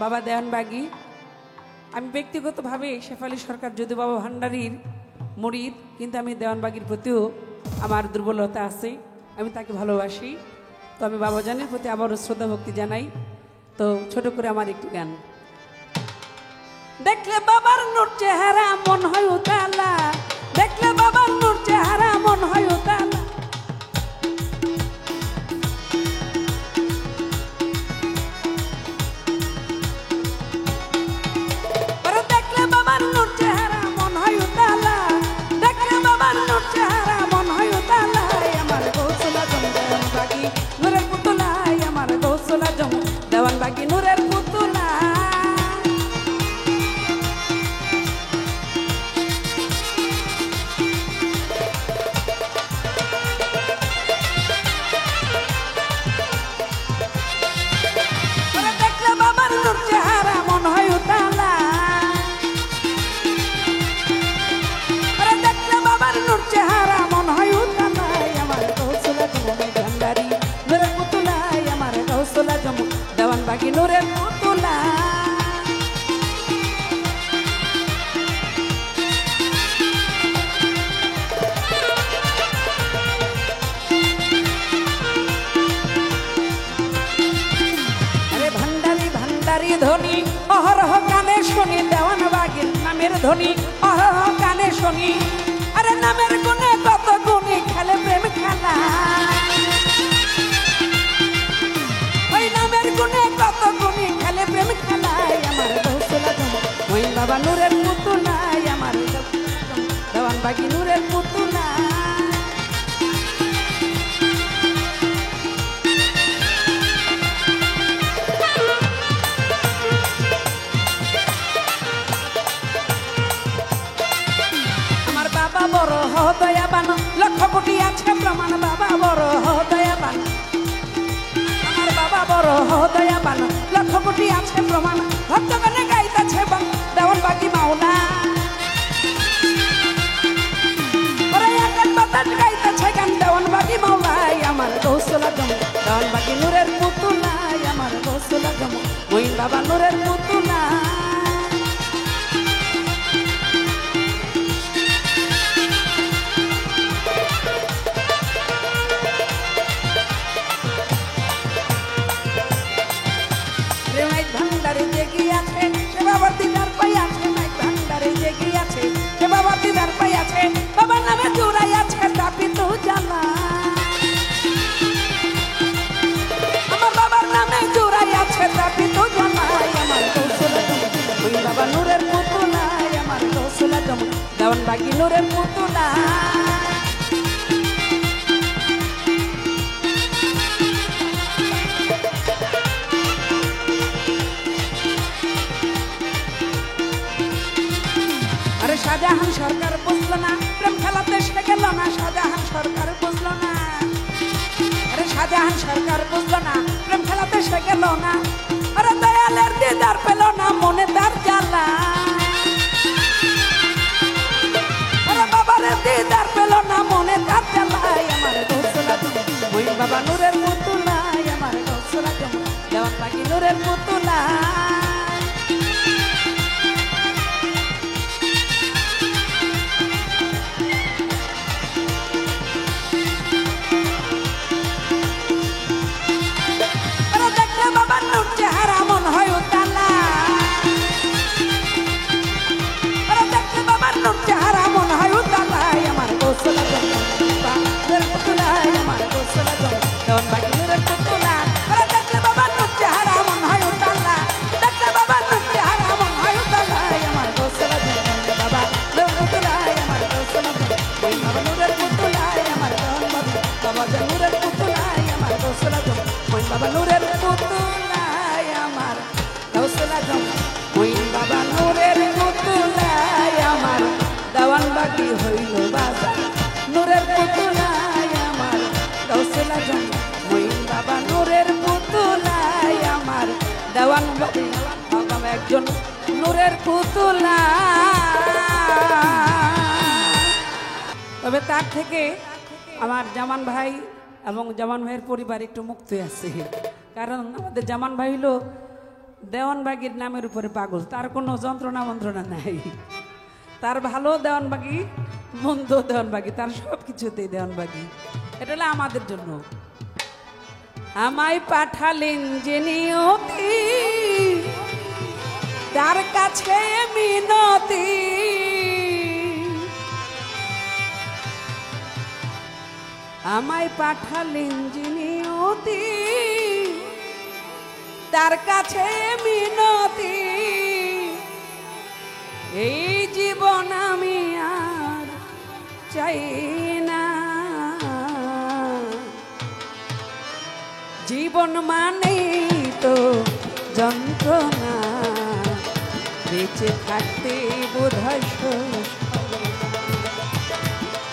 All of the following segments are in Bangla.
বাবা দেওয়ানবাগী। আমি ব্যক্তিগতভাবে শেফালী সরকার যদিও বাবা ভান্ডারীর মুরিদ, কিন্তু আমি দেওয়ানবাগীর প্রতিও আমার দুর্বলতা আছে, আমি তাকে ভালোবাসি। তো আমি বাবাজানের প্রতি আবারও শ্রদ্ধা ভক্তি জানাই। তো ছোট করে আমার একটু গান। দেখলে বাবার নূর চেহারা মন হয় উতালা, দেখলে বাবার নূর চেহারা মন হয় উতালা। দেখলে বাবার নূর চেহারা মন হয় উতালা, দেখলে বাবার নূর চেহারা মন হয় উতালা। আমার গৌসুল আজম দেওয়ানবাগী নূরের পুতুলা, আমার গৌসুল আজম দেওয়ানবাগী নূরের পুতুলা। দেওয়ানবাগী নূরের পুতুলা। আরে ভান্ডারি ভান্ডারি ধ্বনি অহরহ কানে শুনি, দেওয়ানবাগীর নামের ধ্বনি অহরহ কানে শুনি। আরে নামের গুণে কত গুণী খেলে প্রেম খেলা, ওই নামের গুণে কত গুণী খেলে প্রেম খেলায়। আমার গৌসুল আজম ওই বাবা নূরের পুতুলা, আমার দেওয়ানবাগী নূরের পুতুলা। আমার বাবা বড় দয়াবান, লক্ষ কোটি আছে প্রমাণ। বাবা বড় দয়াবান, আমার বাবা বড় দয়াবান, লক্ষ কোটি আছে প্রমাণ। ভক্তগণে গাইতেছে দেওয়ানবাগী মাওলা, ওরে আকাশ বাতাস গাইতেছে গান দেওয়ানবাগী মাওলা। আমার গৌসুল আজম দেওয়ানবাগী নূরের পুতুলা, আমার গৌসুল আজম ওই বাবা নূরের পুতুলা। ভান্ডারে জেগিয়াছে সে বাবার দিদার পাইয়াছে, মাইক ভান্ডারে জেগিয়াছে সে বাবার দিদার পাইয়াছে। বাবার নামে জুড়াইয়াছে তাপিত জ্বালা, আমার বাবার নামে জুড়াইয়াছে তাপিত জ্বালা। আমার গৌসুল আজম ওই বাবা নূরের পুতুলা, আমার গৌসুল আজম দেওয়ানবাগী নূরের পুতুলা। শাহজাহান সরকার বুঝলো না, প্রেম খেলাতে সে গেল না। শাহজাহান সরকার বুঝলো না, আরে শাহজাহান সরকার বুঝলো না, প্রেম খেলাতে সে গেল না। আরে দয়ালের দিদার পেল না, মনে তার জ্বালা। আরে বাবার দিদার পেল না, মনে তার জ্বালা। আমার গৌসুল আজম ওই বাবা নূরের পুতুলা, আমার গৌসুল আজম দেওয়ানবাগী নূরের পুতুলা। বাবার নূর চেহারা মন হয় উতালা, দেখলে বাবার নূর চেহারা মন হয় উতালা। আমার গৌসুল আজম নূরের পুতুলা, আমার গৌসুল আজম দেওয়ানবাগী নূরের পুতুলা। দেখলে বাবার নূর চেহারা মন হয় উতালা, দেখলে বাবার নূর চেহারা মন হয় উতালা। আমার গৌসুল আজম বাবা নূরের পুতুলা, আমার গৌসুল আজম ওই বাবা নূরের পুতুলা। আমার দেওয়ানবাগী বাবা নূরের পুতুলা, আমার গৌসুল আজম ওই বাবা নূরের পুতুলা। আমার গৌসুল আজম ওই বাবা নূরের পুতুলা, আমার দেওয়ানবাগী হইল বাবা নূরের পুতুলা। আমার গৌসুল আজম ওই বাবা নূরের পুতুলা, আমার দেওয়ানবাগী বাবা একজন নূরের পুতুলা। তবে তার থেকে আমার জামান ভাই এবং জামান ভাইয়ের পরিবার একটু মুক্ত আছে, কারণ আমাদের জামান ভাই হলো দেওয়ানবাগির নামের উপরে পাগল, তার কোনো যন্ত্রণা মন্ত্রণা নাই। তার ভালো দেওয়ানবাগি, মন্দ দেওয়ানবাগি, তার সব কিছুতেই দেওয়ানবাগি। এটা হলো আমাদের জন্য। আমায় পাঠালেন যে নিয়তি, তার কাছে মিনতি, আমায় পাঠালেন যে নিয়তি, তার কাছে মিনতি। এই জীবন আমি আর চাই না, জীবন মানে তো যন্ত্রণা, বেঁচে থাকতে বোধহয় শেষ।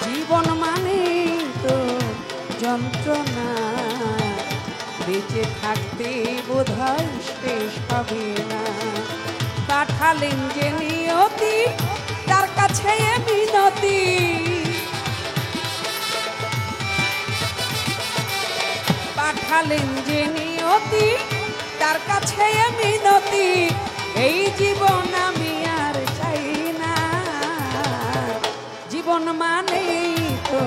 জীবন মানে তো যন্ত্রণা, বেঁচে থাকতে বোধহয় শেষ হবে না। পাঠালেন যে নিয়তি, তার কাছে মিনতি, পাঠালেন যে নিয়তি, তার কাছে মিনতি। এই জীবন আমি আর চাই না, জীবন মানে তো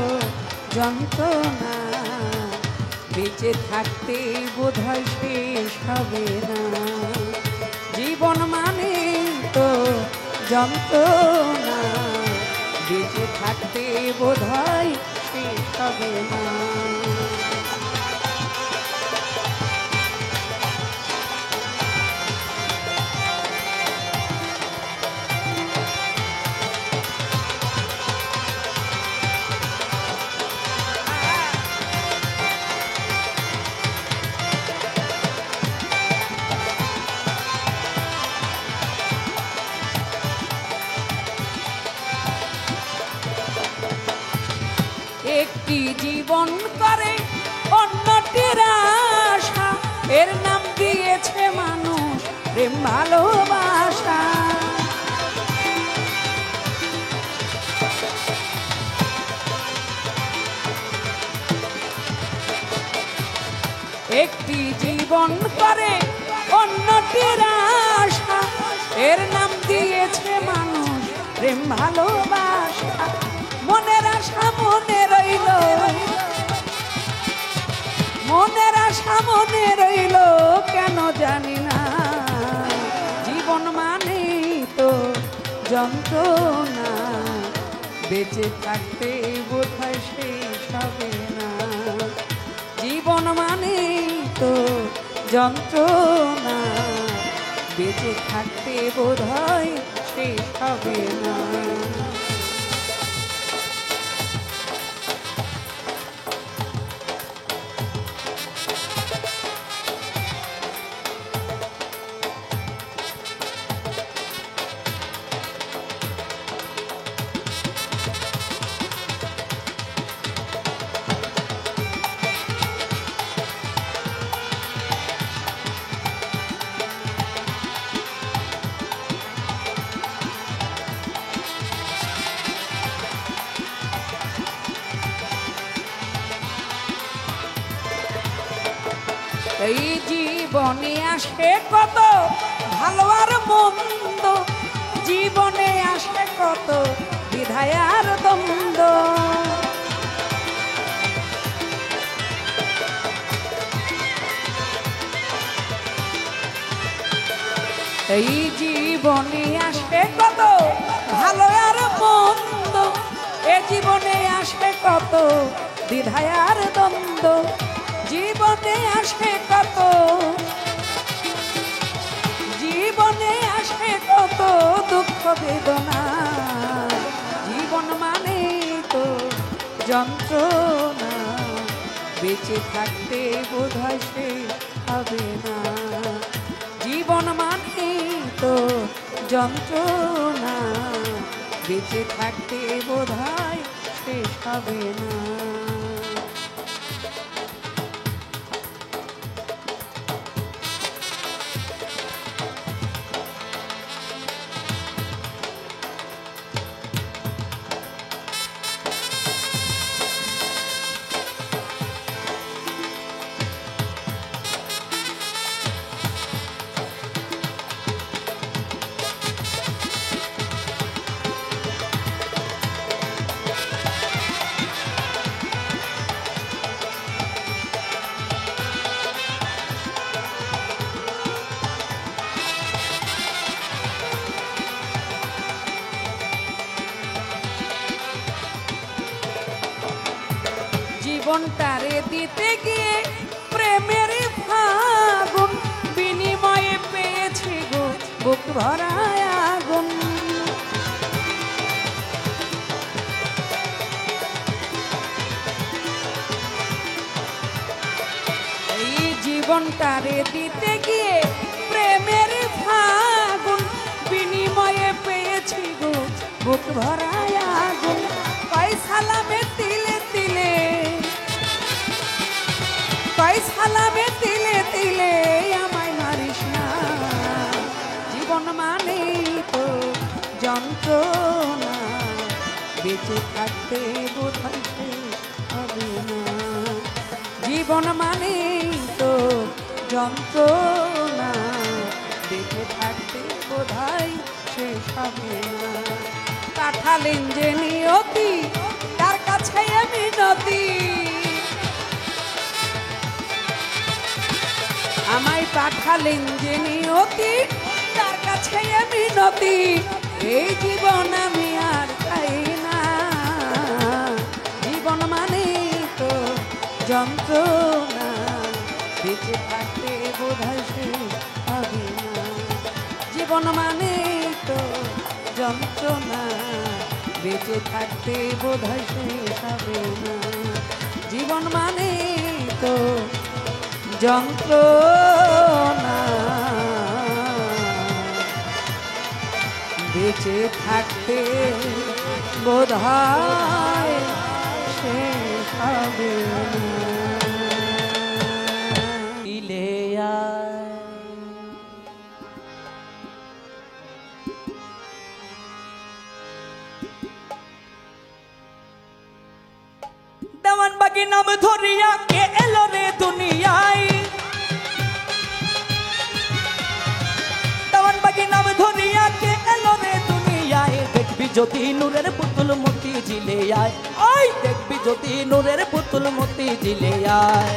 যন্ত্রণা, বেঁচে থাকতে বোধহয় শেষ হবে না। জীবন মানে তো যন্ত্রণা, বেঁচে থাকতে বোধহয় শেষ হবে না। একটি জীবন করে অন্যটির আশা, এর নাম দিয়েছে মানুষ প্রেম ভালোবাসা। একটি জীবন করে অন্যটির আশা, এর নাম দিয়েছে মানুষ প্রেম ভালোবাসা। মনের আশা মনে রইল, মনের আশা মনে রইল, কেন জানি না। জীবন মানে তো যন্ত্রণা, বেঁচে থাকতে বোধহয় শেষ হবে না। জীবন মানে তো যন্ত্রণা, বেঁচে থাকতে বোধহয় শেষ হবে না। এই জীবনে আসে কত ভালো আর মন্দ, জীবনে আসে কত দ্বিধায় আর দ্বন্দ্ব। এই জীবনে আসে কত ভালো আর মন্দ, এ জীবনে আসে কত দ্বিধায় আর দ্বন্দ্ব। জীবনে আসে কত, জীবনে আসে কত দুঃখ বেদনা। জীবন মানে তো যন্ত্রণা, বেঁচে থাকতে বোধহয় শেষ হবে না। জীবন মানে তো যন্ত্রণা, বেঁচে থাকতে বোধহয় শেষ হবে না। জীবনটারে দিতে গিয়ে প্রেমের ফাগুন বিনিময়ে পেয়েছি গো বুক ভরা আগুন। এই জীবনটারে দিতে গিয়ে প্রেমের ফাগুন বিনিময়ে পেয়েছি গো বুক ভরা আগুন। কয় সালামে তিলে তিলে, কয় সালামে তিলে তিলে আমায় মারিস না। জীবন মানে তো যন্ত্রণা, বেঁচে থাকতে বোধহয় শেষ হবে না। জীবন মানে তো যন্ত্রণা, বেঁচে থাকতে বোধহয় শেষ হবে না। পাঠালেন যে নিয়তি তার কাছে আমি নদী, আমায় পাঠালেন যে নিয়তি তার কাছে আমি নদী। এই জীবন আমি আর চাই না। জীবন মানে তো যন্ত্রণা, বেঁচে থাকতে বোধহয় শেষ হবে না। জীবন মানে তো যন্ত্রণা, বেঁচে থাকতে বোধহয় শেষ হবে না। জীবন মানে তো যন্ত্রণা, বেঁচে থাকতে বোধহয় শেষ হবে না। দেওয়ান বাকি নাম ধরিয়া কে এলো রে দুনিয়ায়, দেওয়ান বাকি নাম ধরিয়া কে এলো রে দুনিয়ায়। দেখবি যদি নূরের পুতুল মতি ঝিলে আয়, ওই দেখবি যদি নূরের পুতুল মতি ঝিলে আয়।